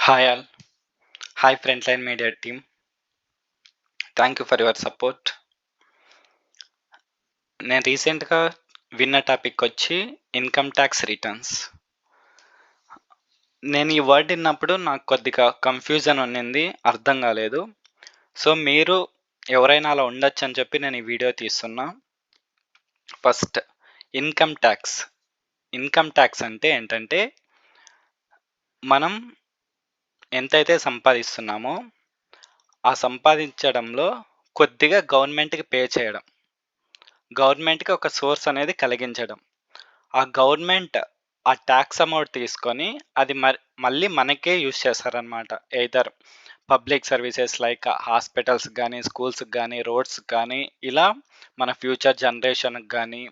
Hi all. Hi frontline media team. Thank you for your support. నేను రీసెంట్‌గా విన్న టాపికొచ్చి income tax returns. నేను ఈ వర్డ్ ఇన్నప్పుడు నాకు కొద్దిగా కన్‌ఫ్యూజన్ ఉన్నింది. అర్థం కాలేదు. సో, మీరు ఎవరైనా అలా ఉండొచ్చని చెప్పి నేను ఈ వీడియో తీస్తున్నా. First income tax. Income tax అంటే ఏంటంటే, మనం ఎంతైతే సంపాదిస్తున్నామో, ఆ సంపాదించడంలో కొద్దిగా గవర్నమెంట్‌కి పే చేయడం. గవర్నమెంట్‌కి ఒక సోర్స్ అనేది కలిగించడం. ఆ గవర్నమెంట్ ఆ టాక్స్ అమౌంట్ తీసుకొని అది మళ్ళీ మనకే యూజ్ చేస్తారనమాట. ఎయిదర్ పబ్లిక్ సర్వీసెస్ లైక్ హాస్పిటల్స్‌కి గానీ, స్కూల్స్‌కి గానీ, రోడ్స్‌కి గానీ, ఇలా మన ఫ్యూచర్ జనరేషన్‌కి గానీ,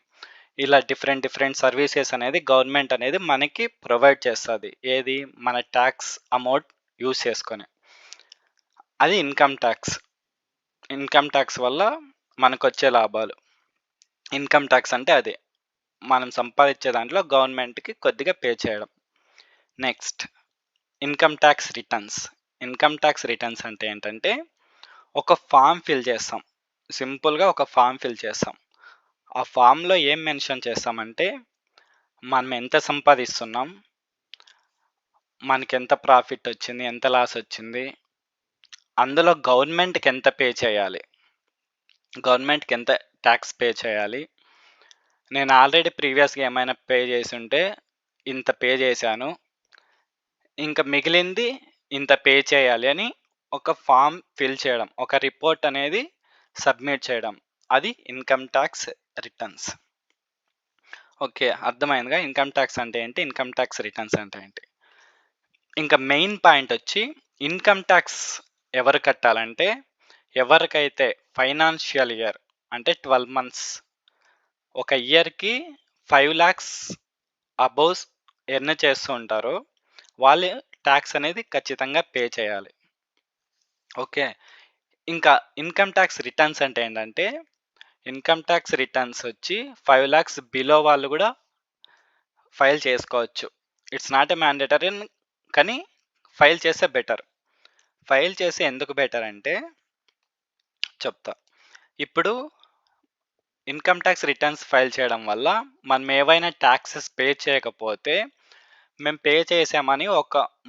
ఇలా డిఫరెంట్ డిఫరెంట్ సర్వీసెస్ అనేది గవర్నమెంట్ అనేది మనకి ప్రొవైడ్ చేస్తది. ఏది? మన టాక్స్ అమౌంట్ యూజ్ చేసుకొని. అది ఇన్‌కమ్ టాక్స్. ఇన్‌కమ్ టాక్స్ వల్ల మనకొచ్చే లాభాలు. ఇన్‌కమ్ టాక్స్ అంటే అదే. మనం సంపాదించే దాంట్లో గవర్నమెంట్‌కి కొద్దిగా పే చేయడం. Next income tax returns. Income tax returns అంటే ఏంటంటే, ఒక ఫార్మ్ ఫిల్ చేస్తాం. సింపుల్‌గా ఒక ఫార్మ్ ఫిల్ చేస్తాం. ఆ ఫార్మ్‌లో ఏం మెన్షన్ చేస్తామంటే, మనం ఎంత సంపాదిస్తున్నాం, మనకెంత ప్రాఫిట్ వచ్చింది, ఎంత లాస్ వచ్చింది, అందులో గవర్నమెంట్‌కి ఎంత పే చేయాలి, గవర్నమెంట్‌కి ఎంత టాక్స్ పే చేయాలి, నేను ఆల్రెడీ ప్రీవియస్‌గా ఏమైనా పే చేసుంటే ఇంత పే చేశాను, ఇంకా మిగిలింది ఇంత పే చేయాలి అని ఒక ఫామ్ ఫిల్ చేయడం. ఒక రిపోర్ట్ అనేది సబ్మిట్ చేయడం. అది ఇన్‌కమ్ టాక్స్ రిటర్న్స్. ఓకే. అర్థమైందిగా ఇన్‌కమ్ టాక్స్ అంటే ఏంటి? ఇన్‌కమ్ టాక్స్ రిటర్న్స్ అంటే ఏంటి? ఇంకా మెయిన్ పాయింట్ వచ్చి ఇన్‌కమ్ టాక్స్ ఎవరు కట్టాలంటే, ఎవరికైతే ఫైనాన్షియల్ ఇయర్ అంటే 12 మంత్స్ ఒక ఇయర్‌కి 5,00,000 అబోవ్ ఎర్న్ చేస్తూ ఉంటారో, వాళ్ళు టాక్స్ అనేది ఖచ్చితంగా పే చేయాలి. ఓకే. ఇంకా ఇన్‌కమ్ టాక్స్ రిటర్న్స్ అంటే ఏంటంటే, ఇన్‌కమ్ టాక్స్ రిటర్న్స్ వచ్చి 5,00,000 బిలో వాళ్ళు కూడా ఫైల్ చేసుకోవచ్చు. ఇట్స్ నాట్ ఎ మ్యాండేటరీ కానీ ఫైల్ చేస్తే బెటర్. ఫైల్ చేసి ఎందుకు బెటర్ అంటే చెప్తా. ఇప్పుడు ఇన్‌కమ్ టాక్స్ రిటర్న్స్ ఫైల్ చేయడం వల్ల మనం ఏవైనా టాక్సెస్ పే చేయకపోతే, మేము పే చేసామని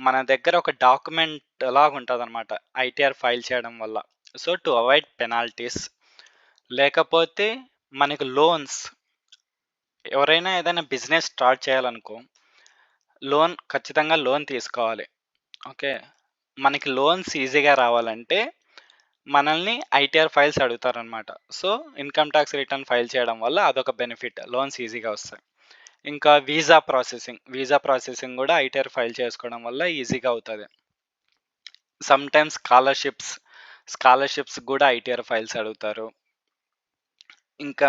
మన దగ్గర ఒక డాక్యుమెంట్ లాగా ఉంటదనమాట. ఐటీఆర్ ఫైల్ చేయడం వల్ల. సో, టు అవాయిడ్ పెనాల్టీస్ లేకపోతే మనకు లోన్స్ ఎవరైనా ఏదైనా బిజినెస్ స్టార్ట్ చేయాలనుకో, ఖచ్చితంగా లోన్ తీసుకోవాలి. ఓకే. మనకి లోన్స్ ఈజీగా రావాలంటే మనల్ని ఐటీఆర్ ఫైల్స్ అడుగుతారనమాట. So, income tax return file చేయడం వల్ల అదొక బెనిఫిట్. లోన్స్ ఈజీగా వస్తాయి. ఇంకా వీసా ప్రాసెసింగ్ కూడా ఐటీఆర్ ఫైల్ చేసుకోవడం వల్ల ఈజీగా అవుతది. సమ్‌టైమ్స్ స్కాలర్‌షిప్స్ కూడా ఐటీఆర్ ఫైల్స్ అడుగుతారు. ఇంకా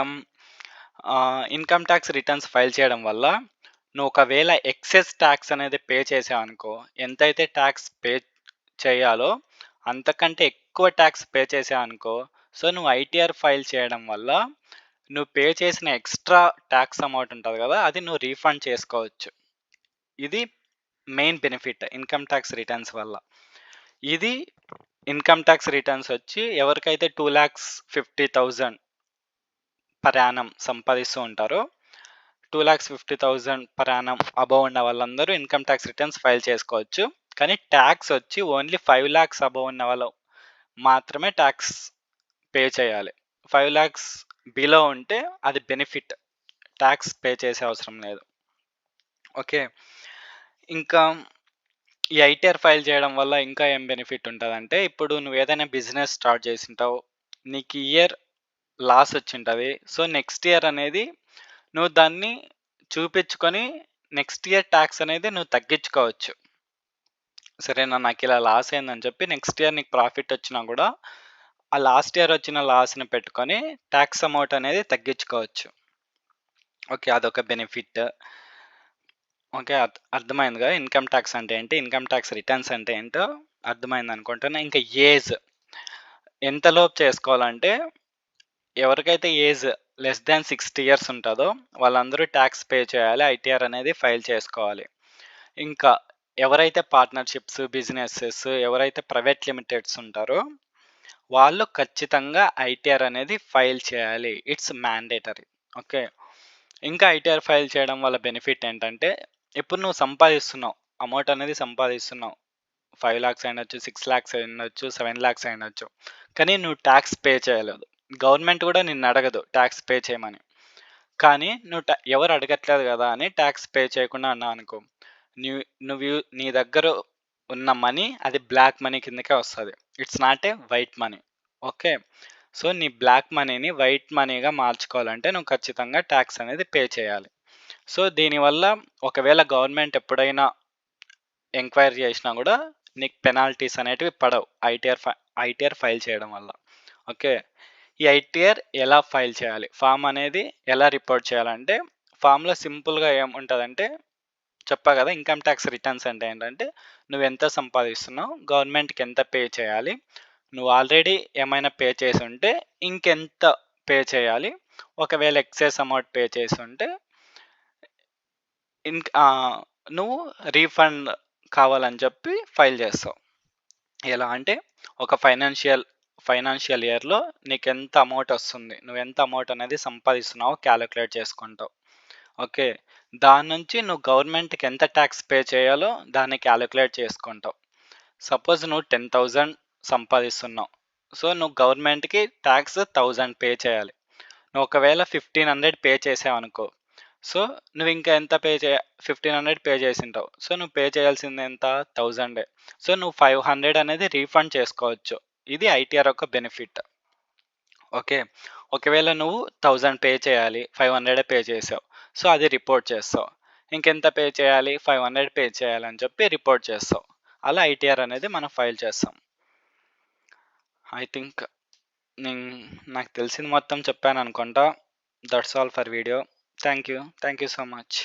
ఇన్‌కమ్ టాక్స్ రిటర్న్స్ ఫైల్ చేయడం వల్ల నువ్వు ఒకవేళ ఎక్సెస్ టాక్స్ అనేది పే చేసావనుకో, ఎంతైతే టాక్స్ పే చేయాలో అంతకంటే ఎక్కువ టాక్స్ పే చేసావనుకో, సో, నువ్వు ఐటీఆర్ ఫైల్ చేయడం వల్ల నువ్వు పే చేసిన ఎక్స్‌ట్రా టాక్స్ అమౌంట్ ఉంటది కదా! అది నువ్వు రీఫండ్ చేసుకోవచ్చు. ఇది main benefit income tax returns వల్ల. ఇది ఇన్‌కమ్ టాక్స్ రిటర్న్స్ వచ్చి ఎవరికైతే 2,50,000 పర్ యానమ్ సంపాదిస్తూ ఉంటారో, 2,50,000 పర్ యానమ్ అబోవ్ ఉన్న వాళ్ళందరూ ఇన్‌కమ్ టాక్స్ రిటర్న్స్ ఫైల్ చేసుకోవచ్చు. కానీ టాక్స్ వచ్చి ఓన్లీ 5,00,000 అబోవ్ ఉన్న వాళ్ళు మాత్రమే టాక్స్ పే చేయాలి. 5,00,000 బిలో ఉంటే అది బెనిఫిట్. టాక్స్ పే చేసే అవసరం లేదు. ఓకే. ఇంకా ఈ ఐటీఆర్ ఫైల్ చేయడం వల్ల ఇంకా ఏం బెనిఫిట్ ఉంటదంటే, ఇప్పుడు నువ్వేదైనా బిజినెస్ స్టార్ట్ చేసుంటావు. నీకు ఈ ఇయర్ లాస్ వచ్చింటది. సో, నెక్స్ట్ ఇయర్ అనేది నువ్వు దాన్ని చూపించుకొని నెక్స్ట్ ఇయర్ టాక్స్ అనేది నువ్వు తగ్గించుకోవచ్చు. సరేనా? నాకిలా లాస్ అయిందని చెప్పి నెక్స్ట్ ఇయర్ నీకు ప్రాఫిట్ వచ్చినా కూడా, ఆ లాస్ట్ ఇయర్ వచ్చిన లాస్‌ని పెట్టుకొని టాక్స్ అమౌంట్ అనేది తగ్గించుకోవచ్చు. ఓకే. అదొక బెనిఫిట్. ఓకే. అర్థమైందిగా ఇన్‌కమ్ టాక్స్ అంటే ఏంటి? ఇన్‌కమ్ టాక్స్ రిటర్న్స్ అంటే ఏంటో అర్థమైందనుకుంటున్నా. ఇంకా ఏజ్ ఎంతలోపు చేసుకోవాలంటే, ఎవరికైతే ఏజ్ లెస్ థాన్ 60 ఇయర్స్ ఉంటదో వాళ్ళందరూ టాక్స్ పే చేయాలి. ఐటీఆర్ అనేది ఫైల్ చేసుకోవాలి. ఇంకా ఎవరైతే పార్ట్నర్‌షిప్స్, బిజినెసెస్ ఎవరైతే ప్రైవేట్ లిమిటెడ్స్ ఉంటారో, వాళ్ళు ఖచ్చితంగా ఐటీఆర్ అనేది ఫైల్ చేయాలి. It's mandatory. ఓకే. ఇంకా ఐటీఆర్ ఫైల్ చేయడం వల్ల బెనిఫిట్ ఏంటంటే, ఇప్పుడు నువ్వు సంపాదిస్తున్నావు. అమౌంట్ అనేది సంపాదిస్తున్నావు. 5,00,000 అయ్యుండొచ్చు, 6,00,000 అయ్యుండొచ్చు, 7,00,000 అయ్యుండొచ్చు. కానీ నువ్వు టాక్స్ పే చేయలేదు. గవర్నమెంట్ కూడా నిన్నడగదు టాక్స్ పే చేయమని. కానీ నువ్వు ఎవరు అడగట్లేదు గదా అని టాక్స్ పే చేయకుండా ఉన్నావనుకో, నీవు నువ్వు నీ దగ్గర ఉన్న మనీ అది బ్లాక్ మనీ కిందకే వస్తది. It's not a white money. Okay. So, నీ బ్లాక్ మనీని వైట్ మనీగా మార్చుకోవాలంటే నువ్వు ఖచ్చితంగా టాక్స్ అనేది పే చేయాలి. సో, దీనివల్ల ఒకవేళ గవర్నమెంట్ ఎప్పుడైనా ఎంక్వైరీ చేసినా గూడా నీకు పెనాల్టీస్ అనేటివి పడవు. ఐటీఆర్ ఫైల్ చేయడం వల్ల. ఓకే. ఈ ఐటీఆర్ ఎలా ఫైల్ చేయాలి? ఫార్మ్ అనేది ఎలా రిపోర్ట్ చేయాలంటే, ఫార్మ్‌లో సింపుల్‌గా ఏముంటదంటే, చెప్పా గదా! ఇన్‌కమ్ టాక్స్ రిటర్న్స్ అంటే ఏంటంటే, నువ్వెంత సంపాదిస్తున్నావు? గవర్నమెంట్‌కి ఎంత పే చేయాలి? నువ్వు ఆల్రెడీ ఏమైనా పే చేసుంటే, ఇంకెంత పే చేయాలి? ఒకవేళ ఎక్సెస్ అమౌంట్ పే చేసుంటే, నువ్వు రీఫండ్ కావాలని చెప్పి ఫైల్ చేస్తావు. ఎలా అంటే ఒక ఫైనాన్షియల్ ఇయర్‌లో నీకెంత అమౌంట్ వస్తుంది? నువ్వెంత అమౌంట్ అనేది సంపాదిస్తున్నావో క్యాలిక్యులేట్ చేసుకుంటావు. ఓకే. దాని నుంచి నువ్వు గవర్నమెంట్‌కి ఎంత టాక్స్ పే చేయాలో దాన్ని క్యాలిక్యులేట్ చేసుకుంటావు. సపోజ్ నువ్వు 10,000 సంపాదిస్తున్నావు. సో, నువ్వు గవర్నమెంట్‌కి టాక్స్ 1,000 పే చేయాలి. నువ్వు ఒకవేళ 1,500 పే చేసావనుకో, సో, నువ్వింకా ఎంత 1,500 పే చేసుంటావు. సో, నువ్వు పే చేయాల్సింది ఎంత? 1000. సో, నువ్వు 500 అనేది రీఫండ్ చేసుకోవచ్చు. ఇది ఐటీఆర్ యొక్క బెనిఫిట్. ఓకే. ఒకవేళ నువ్వు 1000 పే చేయాలి. 500 పే చేసావు. సో, అది రిపోర్ట్ చేస్తావు. ఇంకెంత పే చేయాలి? 500 పే చేయాలని చెప్పి రిపోర్ట్ చేస్తావు. అలా ఐటీఆర్ అనేది మనం ఫైల్ చేస్తాం. ఐ థింక్ నేను నాకు తెలిసింది మొత్తం చెప్పాననుకుంటా. That's all for video. Thank you. Thank you so much.